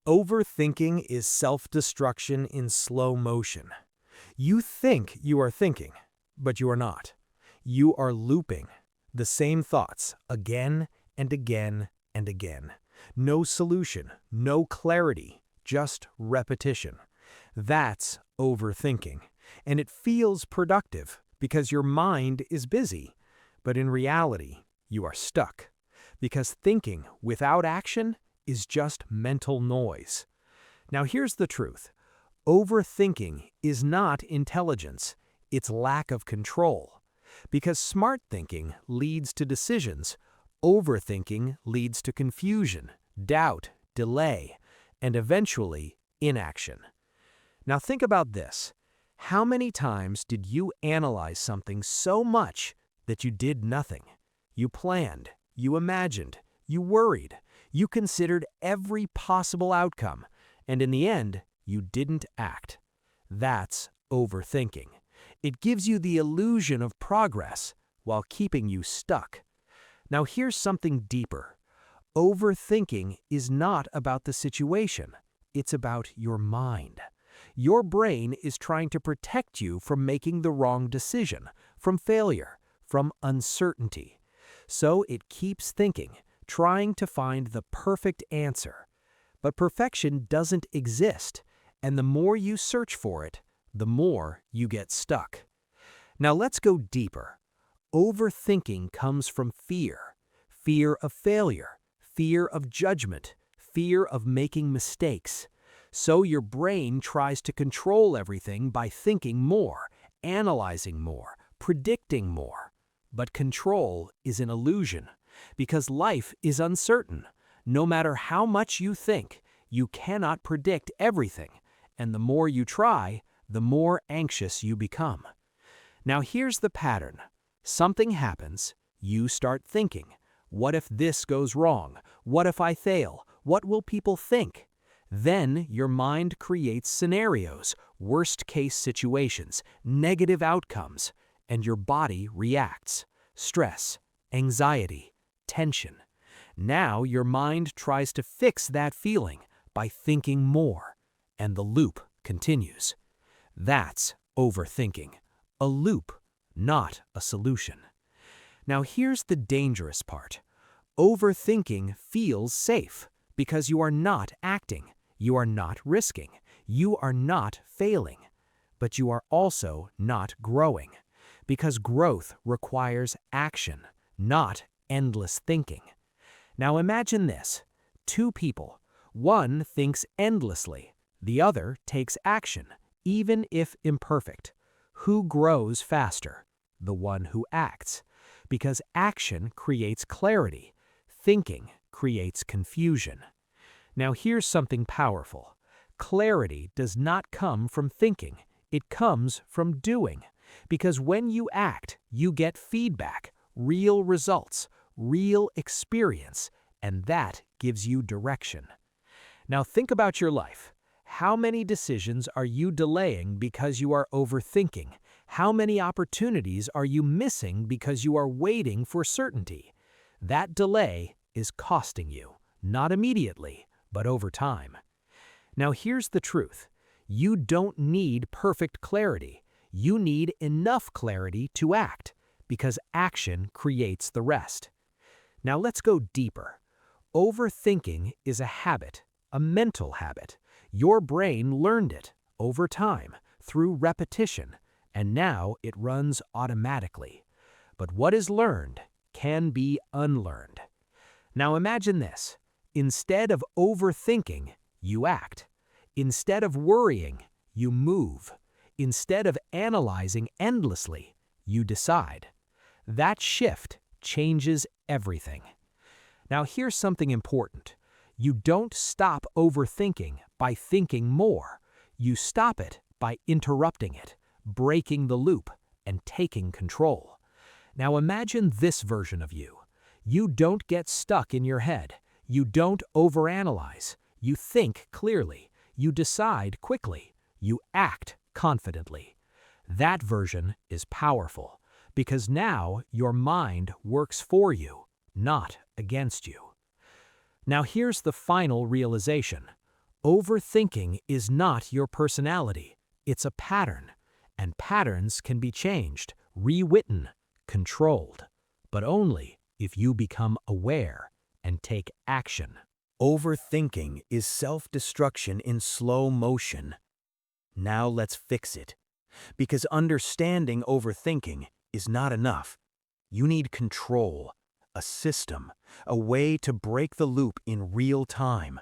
Overthinking is self-destruction in slow motion. You think you are thinking, but you are not. You are looping the same thoughts again and again and again. No solution, no clarity, just repetition. That's overthinking, and it feels productive because your mind is busy. But in reality, you are stuck, because thinking without action is just mental noise. Now here's the truth. Overthinking is not intelligence, it's lack of control. Because smart thinking leads to decisions, overthinking leads to confusion, doubt, delay, and eventually inaction. Now think about this. How many times did you analyze something so much that you did nothing? You planned, you imagined, you worried, you considered every possible outcome, and in the end, you didn't act. That's overthinking. It gives you the illusion of progress while keeping you stuck. Now here's something deeper. Overthinking is not about the situation. It's about your mind. Your brain is trying to protect you from making the wrong decision, from failure, from uncertainty. So it keeps thinking, trying to find the perfect answer. But perfection doesn't exist, and the more you search for it, the more you get stuck. Now let's go deeper. Overthinking comes from fear. Fear of failure, fear of judgment, fear of making mistakes. So your brain tries to control everything by thinking more, analyzing more, predicting more. But control is an illusion, because life is uncertain. No matter how much you think, you cannot predict everything, and the more you try, the more anxious you become. Now here's the pattern. Something happens, you start thinking, what if this goes wrong? What if I fail? What will people think? Then your mind creates scenarios, worst-case situations, negative outcomes, and your body reacts. Stress, anxiety, tension. Now your mind tries to fix that feeling by thinking more, and the loop continues. That's overthinking. A loop, not a solution. Now here's the dangerous part. Overthinking feels safe because you are not acting, you are not risking, you are not failing, but you are also not growing, because growth requires action, not endless thinking. Now imagine this. Two people. One thinks endlessly, the other takes action, even if imperfect. Who grows faster? The one who acts. Because action creates clarity. Thinking creates confusion. Now here's something powerful. Clarity does not come from thinking. It comes from doing. Because when you act, you get feedback, real results, real experience, and that gives you direction. Now think about your life. How many decisions are you delaying because you are overthinking? How many opportunities are you missing because you are waiting for certainty? That delay is costing you, not immediately, but over time. Now here's the truth. You don't need perfect clarity. You need enough clarity to act, because action creates the rest. Now let's go deeper. Overthinking is a habit, a mental habit. Your brain learned it over time, through repetition, and now it runs automatically. But what is learned can be unlearned. Now imagine this. Instead of overthinking, you act. Instead of worrying, you move. Instead of analyzing endlessly, you decide. That shift changes everything. Now here's something important. You don't stop overthinking by thinking more. You stop it by interrupting it, breaking the loop, and taking control. Now imagine this version of you. You don't get stuck in your head. You don't overanalyze. You think clearly. You decide quickly. You act confidently. That version is powerful, because now your mind works for you, not against you. Now here's the final realization. Overthinking is not your personality. It's a pattern, and patterns can be changed, rewritten, controlled, but only if you become aware and take action. Overthinking is self-destruction in slow motion. Now let's fix it. Because understanding overthinking is not enough. You need control, a system, a way to break the loop in real time.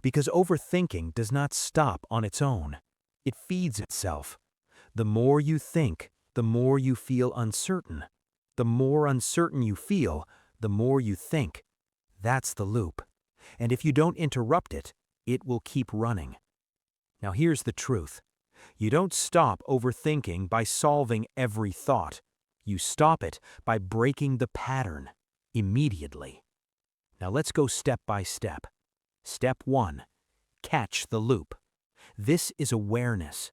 Because overthinking does not stop on its own. It feeds itself. The more you think, the more you feel uncertain. The more uncertain you feel, the more you think. That's the loop. And if you don't interrupt it, it will keep running. Now here's the truth. You don't stop overthinking by solving every thought. You stop it by breaking the pattern immediately. Now let's go step by step. Step 1. Catch the loop. This is awareness.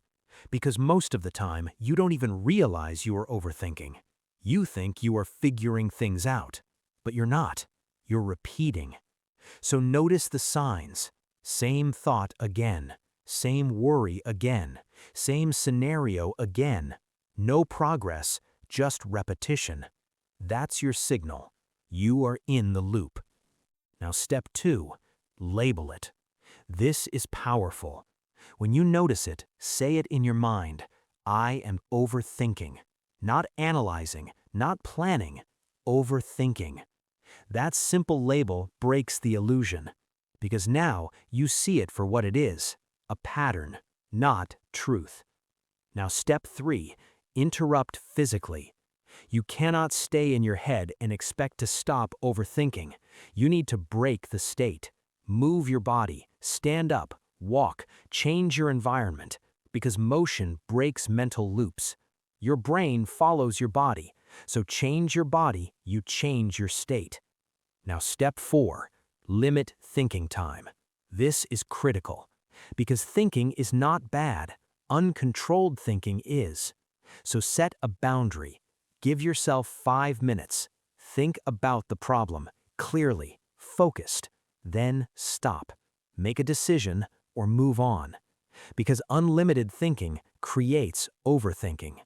Because most of the time, you don't even realize you are overthinking. You think you are figuring things out, but you're not. You're repeating. So notice the signs. Same thought again. Same worry again. Same scenario again. No progress, just repetition. That's your signal. You are in the loop. Now step 2. Label it. This is powerful. When you notice it, say it in your mind. I am overthinking. Not analyzing, not planning. Overthinking. That simple label breaks the illusion. Because now you see it for what it is. A pattern, not truth. Now step 3. Interrupt physically. You cannot stay in your head and expect to stop overthinking. You need to break the state. Move your body, stand up, walk, change your environment, because motion breaks mental loops. Your brain follows your body, so change your body, you change your state. Now step 4, limit thinking time. This is critical, because thinking is not bad, uncontrolled thinking is. So set a boundary. Give yourself 5 minutes. Think about the problem, clearly, focused. Then stop. Make a decision or move on. Because unlimited thinking creates overthinking.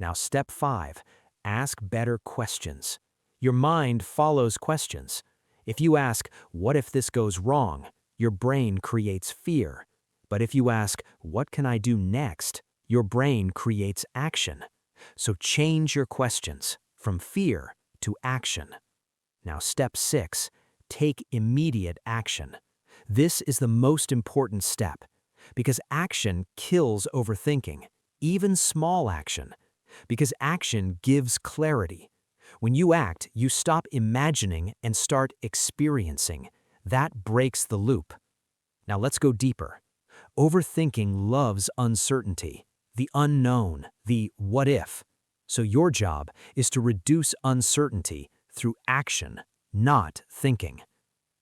Now step 5, ask better questions. Your mind follows questions. If you ask, what if this goes wrong? Your brain creates fear. But if you ask, what can I do next? Your brain creates action. So change your questions from fear to action. Now step 6, take immediate action. This is the most important step, because action kills overthinking, even small action, because action gives clarity. When you act, you stop imagining and start experiencing. That breaks the loop. Now let's go deeper. Overthinking loves uncertainty, the unknown, the what if. So your job is to reduce uncertainty through action, not thinking.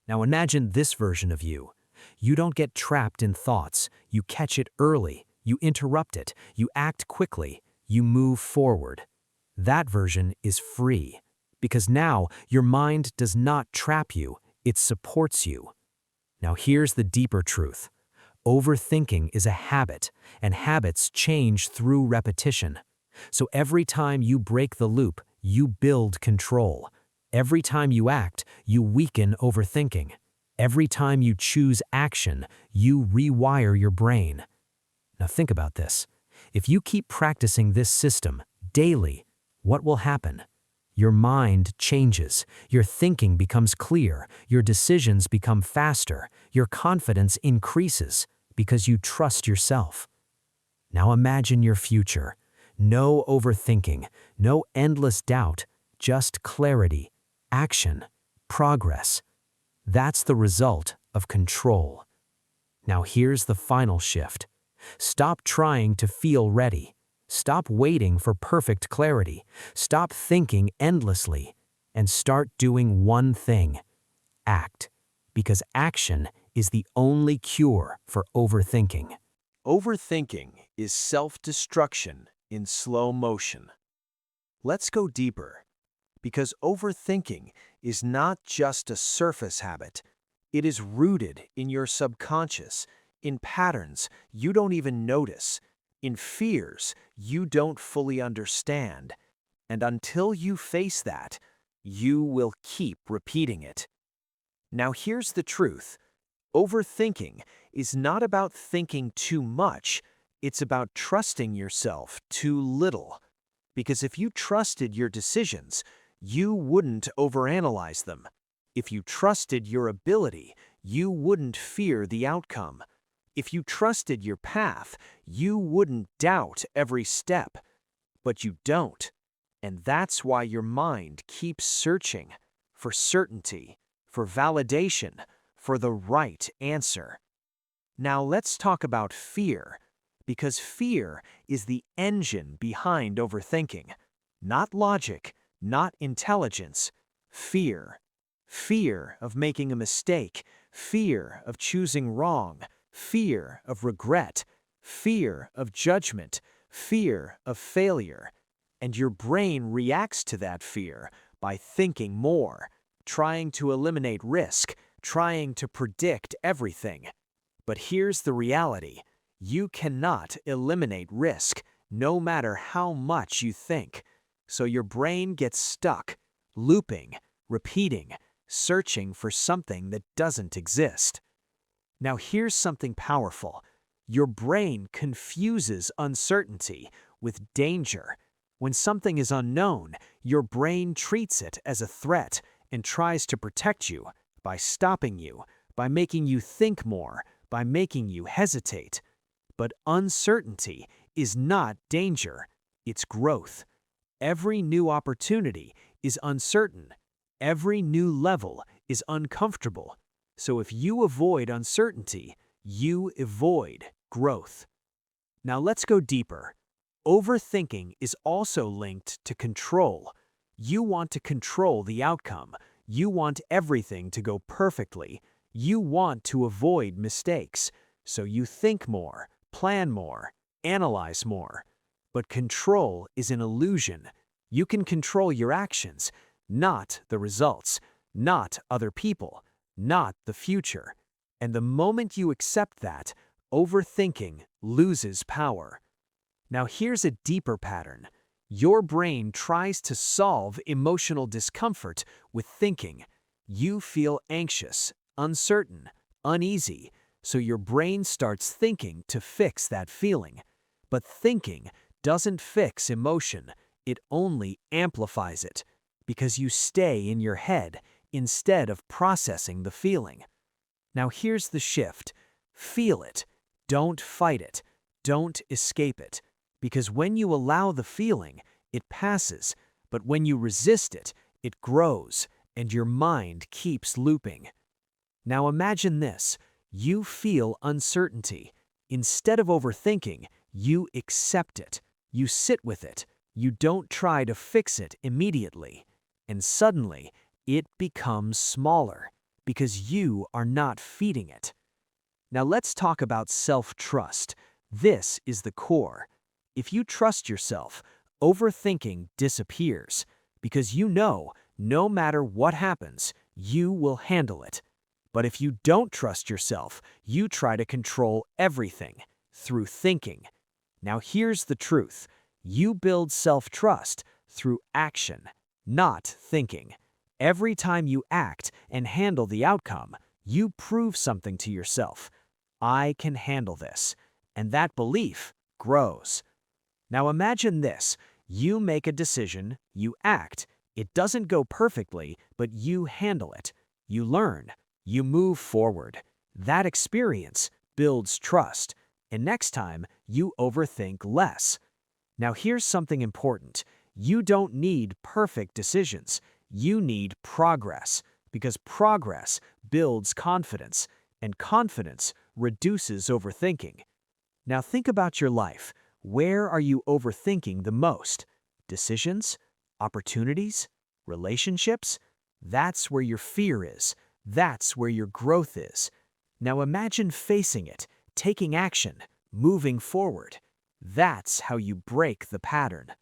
Now imagine this version of you. You don't get trapped in thoughts. You catch it early. You interrupt it. You act quickly. You move forward. That version is free, because now your mind does not trap you. It supports you. Now here's the deeper truth. Overthinking is a habit, and habits change through repetition. So every time you break the loop, you build control. Every time you act, you weaken overthinking. Every time you choose action, you rewire your brain. Now think about this. If you keep practicing this system daily, what will happen? Your mind changes, your thinking becomes clear, your decisions become faster, your confidence increases because you trust yourself. Now imagine your future. No overthinking, no endless doubt, just clarity, action, progress. That's the result of control. Now here's the final shift. Stop trying to feel ready. Stop waiting for perfect clarity. Stop thinking endlessly and start doing one thing. Act. Because action is the only cure for overthinking. Overthinking is self-destruction in slow motion. Let's go deeper. Because overthinking is not just a surface habit. It is rooted in your subconscious, in patterns you don't even notice, in fears you don't fully understand. And until you face that, you will keep repeating it. Now here's the truth. Overthinking is not about thinking too much, it's about trusting yourself too little. Because if you trusted your decisions, you wouldn't overanalyze them. If you trusted your ability, you wouldn't fear the outcome. If you trusted your path, you wouldn't doubt every step. But you don't. And that's why your mind keeps searching for certainty, for validation, for the right answer. Now let's talk about fear, because fear is the engine behind overthinking. Not logic, not intelligence. Fear. Fear of making a mistake, fear of choosing wrong, fear of regret, fear of judgment, fear of failure. And your brain reacts to that fear by thinking more, trying to eliminate risk, trying to predict everything. But here's the reality. You cannot eliminate risk, no matter how much you think. So your brain gets stuck, looping, repeating, searching for something that doesn't exist. Now here's something powerful. Your brain confuses uncertainty with danger. When something is unknown, your brain treats it as a threat and tries to protect you by stopping you, by making you think more, by making you hesitate. But uncertainty is not danger, it's growth. Every new opportunity is uncertain. Every new level is uncomfortable. So if you avoid uncertainty, you avoid growth. Now let's go deeper. Overthinking is also linked to control. You want to control the outcome. You want everything to go perfectly. You want to avoid mistakes. So you think more, plan more, analyze more. But control is an illusion. You can control your actions, not the results, not other people, not the future. And the moment you accept that, overthinking loses power. Now here's a deeper pattern. Your brain tries to solve emotional discomfort with thinking. You feel anxious, uncertain, uneasy, so your brain starts thinking to fix that feeling. But thinking doesn't fix emotion, it only amplifies it, because you stay in your head instead of processing the feeling. Now here's the shift. Feel it. Don't fight it. Don't escape it. Because when you allow the feeling, it passes, but when you resist it, it grows, and your mind keeps looping. Now imagine this. You feel uncertainty. Instead of overthinking, you accept it. You sit with it. You don't try to fix it immediately. And suddenly, it becomes smaller because you are not feeding it. Now let's talk about self-trust. This is the core. If you trust yourself, overthinking disappears because you know no matter what happens, you will handle it. But if you don't trust yourself, you try to control everything through thinking. Now here's the truth. You build self-trust through action, not thinking. Every time you act and handle the outcome, you prove something to yourself. I can handle this. And that belief grows. Now imagine this. You make a decision, you act. It doesn't go perfectly, but you handle it. You learn. You move forward. That experience builds trust. And next time, you overthink less. Now here's something important. You don't need perfect decisions. You need progress, because progress builds confidence, and confidence reduces overthinking. Now think about your life. Where are you overthinking the most? Decisions? Opportunities? Relationships? That's where your fear is. That's where your growth is. Now imagine facing it, taking action, moving forward. That's how you break the pattern.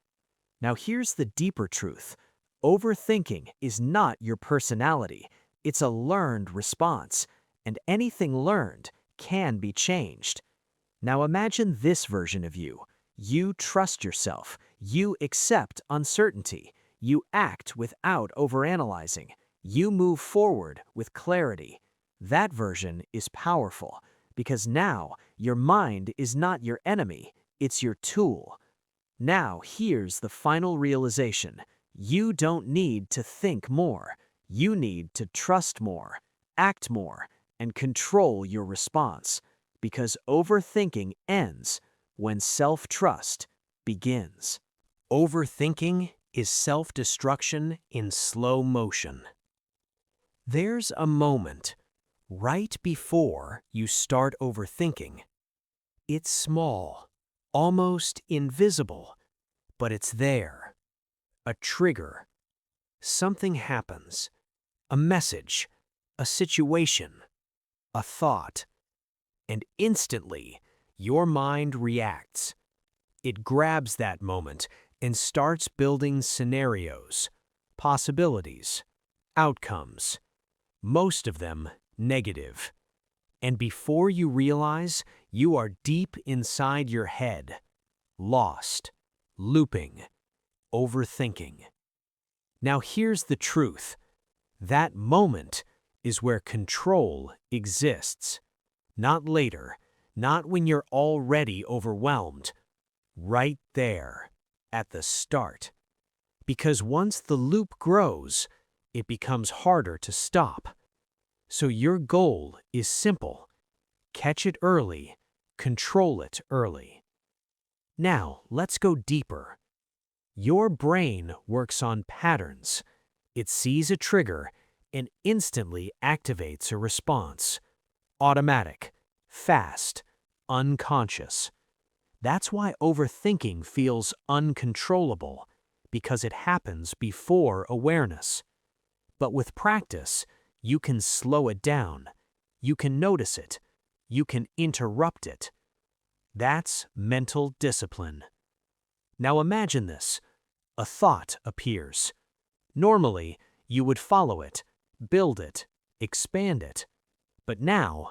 Now here's the deeper truth. Overthinking is not your personality. It's a learned response. and anything learned can be changed. Now imagine this version of you. You trust yourself. You accept uncertainty. You act without overanalyzing. You move forward with clarity. That version is powerful because now your mind is not your enemy, it's your tool. Now here's the final realization. You don't need to think more. You need to trust more, act more, and control your response. Because overthinking ends when self-trust begins. Overthinking is self-destruction in slow motion. There's a moment right before you start overthinking. It's small, almost invisible, but it's there. A trigger. Something happens. A message. A situation. A thought. And instantly, your mind reacts. It grabs that moment and starts building scenarios, possibilities, outcomes, most of them negative. And before you realize, you are deep inside your head, lost, looping, overthinking. Now here's the truth. That moment is where control exists. Not later, not when you're already overwhelmed. Right there, at the start. Because once the loop grows, it becomes harder to stop. So your goal is simple. Catch it early, control it early. Now, let's go deeper. Your brain works on patterns. It sees a trigger and instantly activates a response. Automatic, fast, unconscious. That's why overthinking feels uncontrollable, because it happens before awareness. But with practice, you can slow it down. You can notice it. You can interrupt it. That's mental discipline. Now imagine this. A thought appears. Normally, you would follow it, build it, expand it. But now,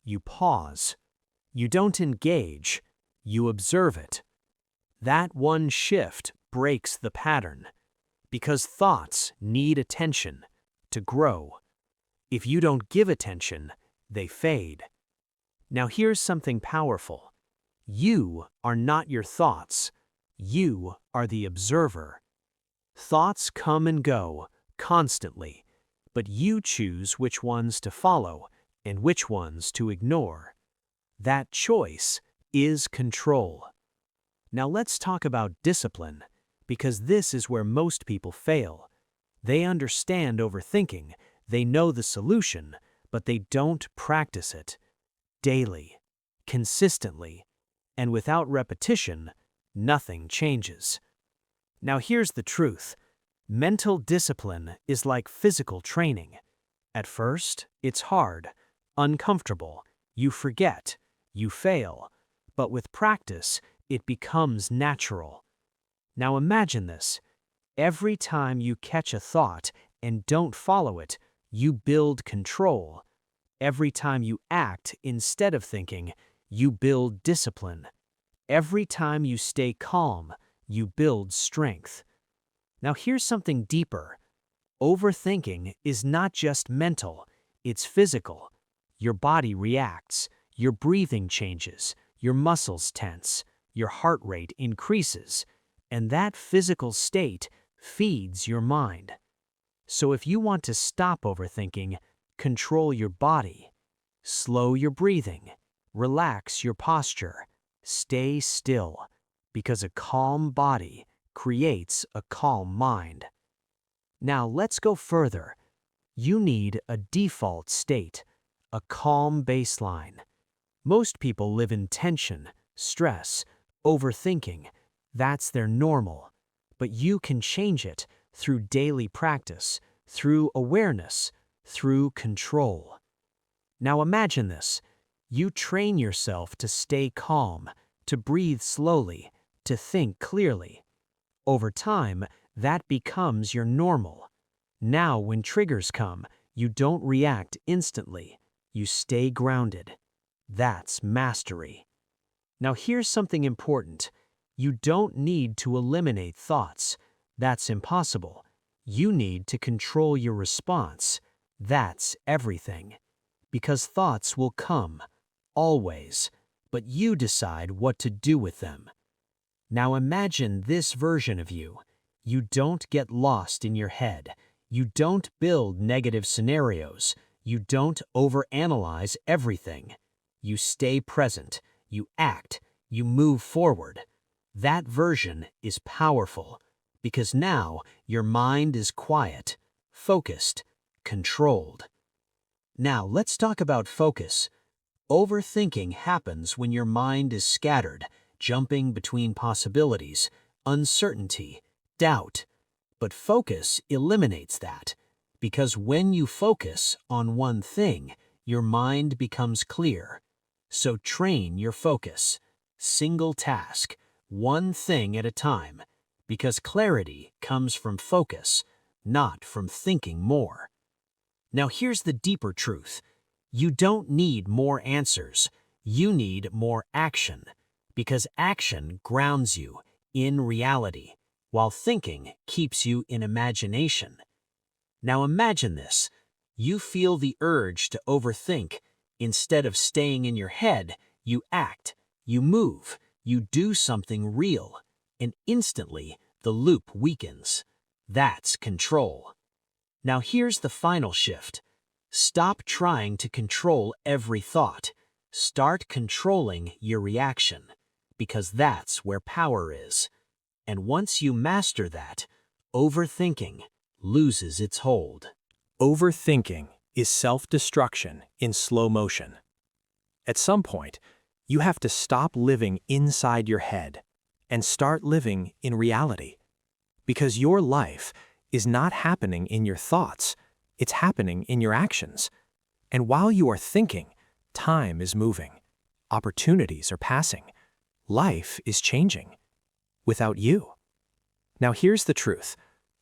you pause. You don't engage. You observe it. That one shift breaks the pattern, because thoughts need attention to grow. If you don't give attention, they fade. Now here's something powerful. You are not your thoughts. You are the observer. Thoughts come and go constantly, but you choose which ones to follow and which ones to ignore. That choice is control. Now let's talk about discipline, because this is where most people fail. They understand overthinking, they know the solution, but they don't practice it. Daily, consistently, and without repetition, nothing changes. Now here's the truth. Mental discipline is like physical training. At first, it's hard, uncomfortable, you forget, you fail, but with practice, it becomes natural. Now imagine this. Every time you catch a thought and don't follow it, you build control. Every time you act instead of thinking, you build discipline. Every time you stay calm, you build strength. Now here's something deeper. Overthinking is not just mental, it's physical. Your body reacts, your breathing changes, your muscles tense, your heart rate increases, and that physical state feeds your mind. So if you want to stop overthinking, control your body, slow your breathing, relax your posture, stay still, because a calm body creates a calm mind. Now let's go further. You need a default state, a calm baseline. Most people live in tension, stress, overthinking. That's their normal. But you can change it through daily practice, through awareness, through control. Now imagine this. You train yourself to stay calm, to breathe slowly, to think clearly. Over time, that becomes your normal. Now when triggers come, you don't react instantly. You stay grounded. That's mastery. Now here's something important. You don't need to eliminate thoughts. That's impossible. You need to control your response. That's everything. Because thoughts will come, always, but you decide what to do with them. Now imagine this version of you. You don't get lost in your head. You don't build negative scenarios. You don't overanalyze everything. You stay present. You act. You move forward. That version is powerful because now your mind is quiet, focused, controlled. Now let's talk about focus. Overthinking happens when your mind is scattered, jumping between possibilities, uncertainty, doubt. But focus eliminates that, because when you focus on one thing, your mind becomes clear. So train your focus. Single task, one thing at a time, because clarity comes from focus, not from thinking more. Now here's the deeper truth. You don't need more answers. You need more action, because action grounds you in reality, while thinking keeps you in imagination. Now imagine this. You feel the urge to overthink. Instead of staying in your head, you act, you move, you do something real, and instantly the loop weakens. That's control. Now here's the final shift. Stop trying to control every thought. Start controlling your reaction, because that's where power is. And once you master that, overthinking loses its hold. Overthinking is self-destruction in slow motion. At some point, you have to stop living inside your head and start living in reality. Because your life is not happening in your thoughts, it's happening in your actions. And while you are thinking, time is moving, opportunities are passing, life is changing. Without you. Now here's the truth.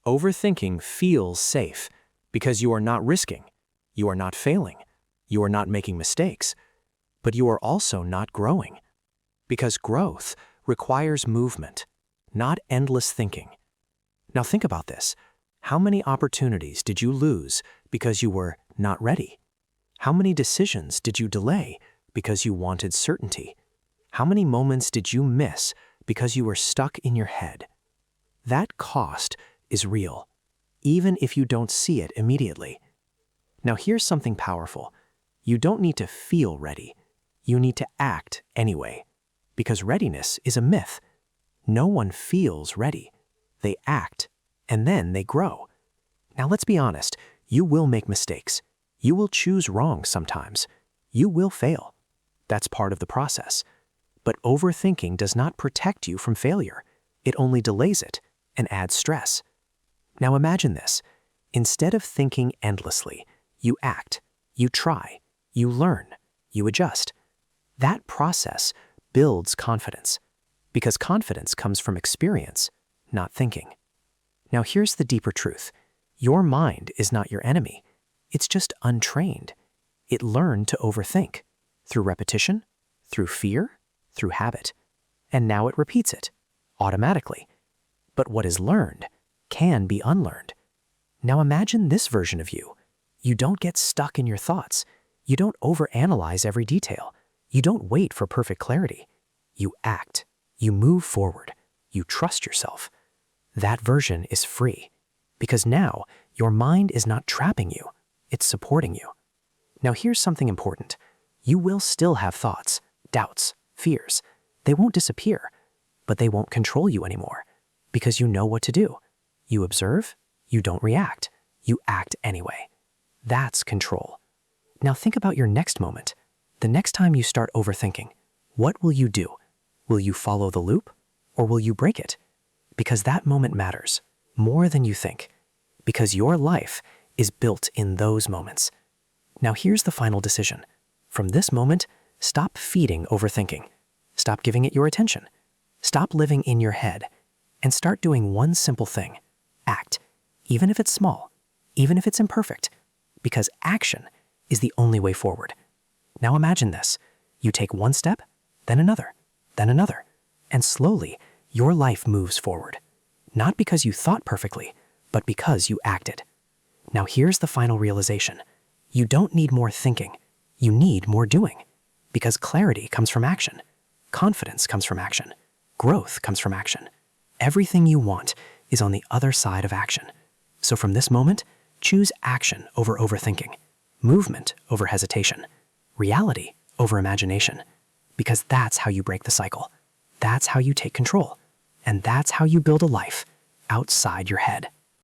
Overthinking feels safe because you are not risking, you are not failing, you are not making mistakes, but you are also not growing. Because growth requires movement, not endless thinking. Now think about this. How many opportunities did you lose because you were not ready? How many decisions did you delay because you wanted certainty? How many moments did you miss because you were stuck in your head? That cost is real, even if you don't see it immediately. Now here's something powerful. You don't need to feel ready. You need to act anyway, because readiness is a myth. No one feels ready. They act, and then they grow. Now let's be honest, you will make mistakes. You will choose wrong sometimes. You will fail. That's part of the process. But overthinking does not protect you from failure. It only delays it and adds stress. Now imagine this. Instead of thinking endlessly, you act, you try, you learn, you adjust. That process builds confidence, because confidence comes from experience, not thinking. Now here's the deeper truth. Your mind is not your enemy. It's just untrained. It learned to overthink through repetition, through fear, through habit. And now it repeats it, automatically. But what is learned can be unlearned. Now imagine this version of you. You don't get stuck in your thoughts. You don't overanalyze every detail. You don't wait for perfect clarity. You act. You move forward. You trust yourself. That version is free, because now your mind is not trapping you. It's supporting you. Now here's something important. You will still have thoughts, doubts, fears. They won't disappear, but they won't control you anymore, because you know what to do. You observe, you don't react, you act anyway. That's control. Now think about your next moment. The next time you start overthinking, what will you do? Will you follow the loop, or will you break it? Because that moment matters more than you think, because your life is built in those moments. Now here's the final decision. From this moment, stop feeding overthinking. Stop giving it your attention. Stop living in your head and start doing one simple thing. Act, even if it's small, even if it's imperfect, because action is the only way forward. Now imagine this. You take one step, then another, and slowly your life moves forward. Not because you thought perfectly, but because you acted. Now here's the final realization. You don't need more thinking. You need more doing. Because clarity comes from action. Confidence comes from action. Growth comes from action. Everything you want is on the other side of action. So from this moment, choose action over overthinking, movement over hesitation, reality over imagination. Because that's how you break the cycle. That's how you take control. And that's how you build a life outside your head.